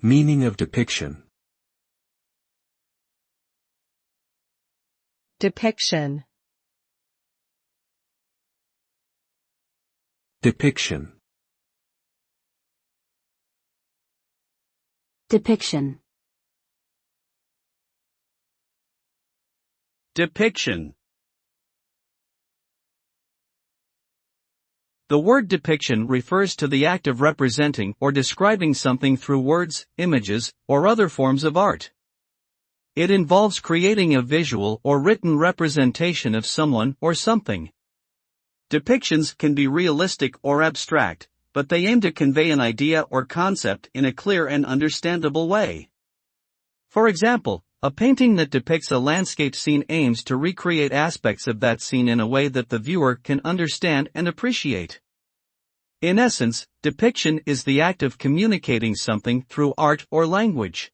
Meaning of depiction. Depiction. Depiction. Depiction. Depiction. The word depiction refers to the act of representing or describing something through words, images, or other forms of art. It involves creating a visual or written representation of someone or something. Depictions can be realistic or abstract, but they aim to convey an idea or concept in a clear and understandable way. For example, a painting that depicts a landscape scene aims to recreate aspects of that scene in a way that the viewer can understand and appreciate. In essence, depiction is the act of communicating something through art or language.